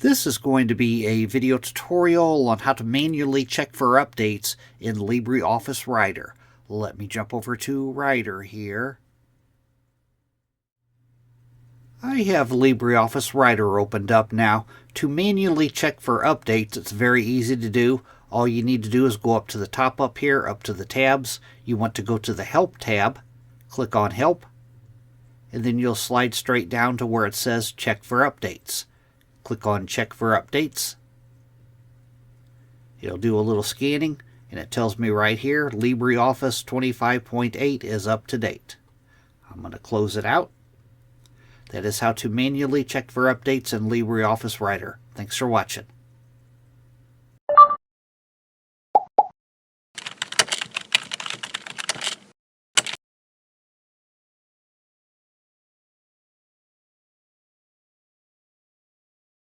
This is going to be a video tutorial on how to manually check for updates in LibreOffice Writer. Let me jump over to Writer here. I have LibreOffice Writer opened up now. To manually check for updates, it's very easy to do. All you need to do is go up to the top up here, up to the tabs. You want to go to the Help tab, click on Help, and then you'll slide straight down to where it says Check for Updates. Click on Check for Updates. It'll do a little scanning, and it tells me right here LibreOffice 25.8 is up to date. I'm going to close it out. That is how to manually check for updates in LibreOffice Writer. Thanks for watching.